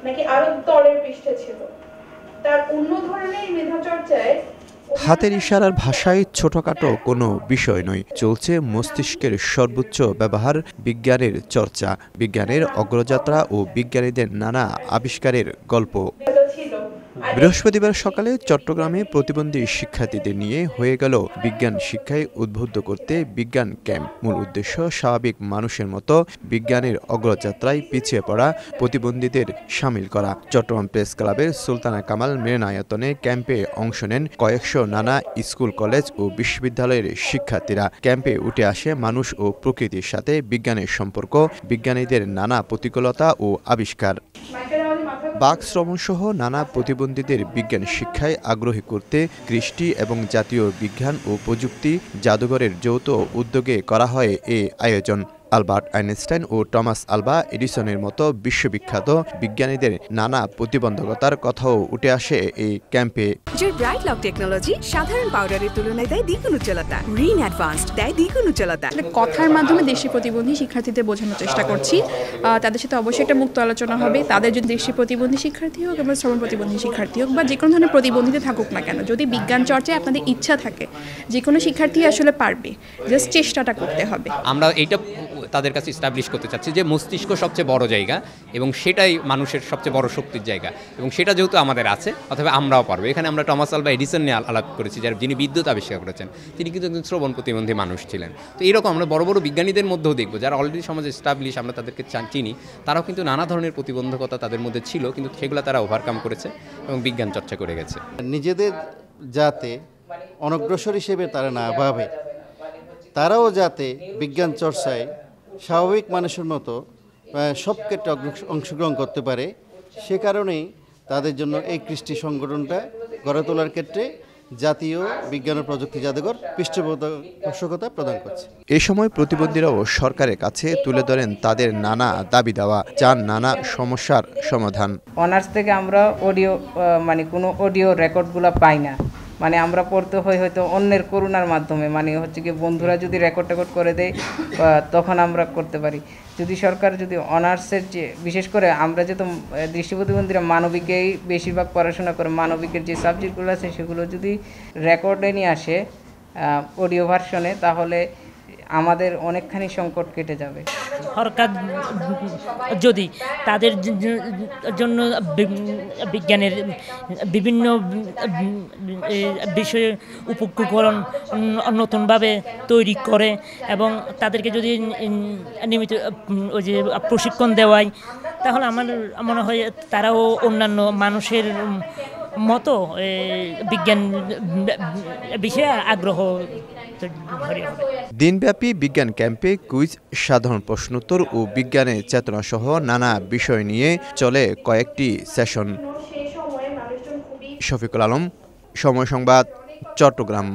নাকি আরো তলের পৃষ্ঠে ছিল। তার অন্য ধরনের মেধা চর্চায় হাতের ইশারার ভাষায় ছোটখাটো কোনো বিষয় নয়, চলছে মস্তিষ্কের সর্বোচ্চ ব্যবহার, বিজ্ঞানের চর্চা, বিজ্ঞানের অগ্রযাত্রা ও বিজ্ঞানীদের নানা আবিষ্কারের গল্প। বৃহস্পতিবার সকালে চট্টগ্রামে প্রতিবন্ধী শিক্ষার্থীদের নিয়ে হয়ে গেল বিজ্ঞান শিক্ষায় উদ্বুদ্ধ করতে বিজ্ঞান ক্যাম্প। মূল উদ্দেশ্য স্বাভাবিক মানুষের মতো বিজ্ঞানের অগ্রযাত্রায় পিছিয়ে পড়া প্রতিবন্ধীদের শামিল করা। চট্টগ্রাম প্রেস ক্লাবের সুলতানা কামাল মিলনায়তনে ক্যাম্পে অংশ নেন কয়েকশো নানা স্কুল, কলেজ ও বিশ্ববিদ্যালয়ের শিক্ষার্থীরা। ক্যাম্পে উঠে আসে মানুষ ও প্রকৃতির সাথে বিজ্ঞানের সম্পর্ক, বিজ্ঞানীদের নানা প্রতিকূলতা ও আবিষ্কার। বাক শ্রবণসহ নানা প্রতিবন্ধীদের বিজ্ঞান শিক্ষায় আগ্রহী করতে কৃষ্টি এবং জাতীয় বিজ্ঞান ও প্রযুক্তি জাদুঘরের যৌথ উদ্যোগে করা হয় এ আয়োজন। আলবার্ট আইনস্টাইন ও টমাস আলভা এডিসনের মতো বিশ্ববিখ্যাত বিজ্ঞানীদের নানা প্রতিবন্ধকতার কথাও উঠে আসে এই ক্যাম্পে। ব্রাইট লক টেকনোলজি সাধারণ পাউডারের তুলনায় দেয় দ্বিগুণ উজ্জ্বলতা, রিন অ্যাডভান্সড দেয় দ্বিগুণ উজ্জ্বলতা। কথার মাধ্যমে দেশি প্রতিবন্ধী শিক্ষার্থীদের বোঝানোর চেষ্টা করছি। তাদের সাথে অবশ্যই একটা মুক্ত আলোচনা হবে। তাদের যদি দেশি প্রতিবন্ধী শিক্ষার্থী হোক এবং শ্রবণ প্রতিবন্ধী শিক্ষার্থী হোক বা যে কোনো ধরনের প্রতিবন্ধীতে থাকুক না কেন, যদি বিজ্ঞান চর্চায় আপনাদের ইচ্ছা থাকে, যে কোনো শিক্ষার্থী আসলে পারবে, জাস্ট চেষ্টাটা করতে হবে। আমরা এইটা তাদের কাছে এস্টাবলিশ করতে চাচ্ছি যে মস্তিষ্ক সবচেয়ে বড় জায়গা এবং সেটাই মানুষের সবচেয়ে বড় শক্তির জায়গা, এবং সেটা যেহেতু আমাদের আছে অথবা আমরাও পারবো। এখানে আমরা টমাস আলভা এডিসন নিয়ে আলাপ করেছি, যিনি বিদ্যুৎ আবিষ্কার করেছেন। তিনি কিন্তু একজন শ্রবণ প্রতিবন্ধী মানুষ ছিলেন। তো এরকম আমরা বড় বড় বিজ্ঞানীদের মধ্যেও দেখবো যারা অলরেডি সমাজে এস্টাবলিশ, আমরা তাদেরকে চিনি, তারাও কিন্তু নানা ধরনের প্রতিবন্ধকতা তাদের মধ্যে ছিল, কিন্তু সেগুলো তারা ওভারকাম করেছে এবং বিজ্ঞান চর্চা করে গেছে। নিজেদের যাতে অনগ্রসর হিসেবে তারা না ভাবে, তারাও যাতে বিজ্ঞান চর্চায় স্বাভাবিক মানুষের মতো সব ক্ষেত্রে অংশগ্রহণ করতে পারে, সে কারণেই তাদের জন্য এই কৃষ্টি সংগঠনটা গড়ে তোলার ক্ষেত্রে জাতীয় বিজ্ঞান ও প্রযুক্তি জাদুঘর পৃষ্ঠপোষকতা প্রদান করছে। এ সময় প্রতিবন্ধীরাও সরকারের কাছে তুলে ধরেন তাদের নানা দাবি দেওয়া, চান নানা সমস্যার সমাধান। অনার্স থেকে আমরা কোনো অডিও রেকর্ডগুলো পাই না, আমরা পড়তে হয় হয়তো অন্যের করুণার মাধ্যমে, হচ্ছে কি বন্ধুরা যদি রেকর্ড করে দেয় তখন আমরা করতে পারি। যদি সরকার যদি অনার্সের যে বিশেষ করে আমরা যেহেতু দৃষ্টি প্রতিবন্ধীরা মানবিকেই বেশিরভাগ পড়াশোনা করে, মানবিকের যে সাবজেক্টগুলো আছে সেগুলো যদি রেকর্ডে নিয়ে আসে অডিও ভার্সনে, তাহলে আমাদের অনেকখানি সংকট কেটে যাবে। সরকার যদি তাদের জন্য বিজ্ঞানের বিভিন্ন বিষয়ে উপকরণ নতুনভাবে তৈরি করে এবং তাদেরকে যদি নিয়মিত ওই যে প্রশিক্ষণ দেওয়ায়, তাহলে আমার মনে হয় তারাও অন্যান্য মানুষের মতো বিজ্ঞান বিষয়ে আগ্রহ। দিনব্যাপী বিজ্ঞান ক্যাম্পে কুইজ, সাধারণ প্রশ্নোত্তর ও বিজ্ঞানের চেতনা সহ নানা বিষয় নিয়ে চলে কয়েকটি সেশন। শফিকুল আলম, সময় সংবাদ, চট্টগ্রাম।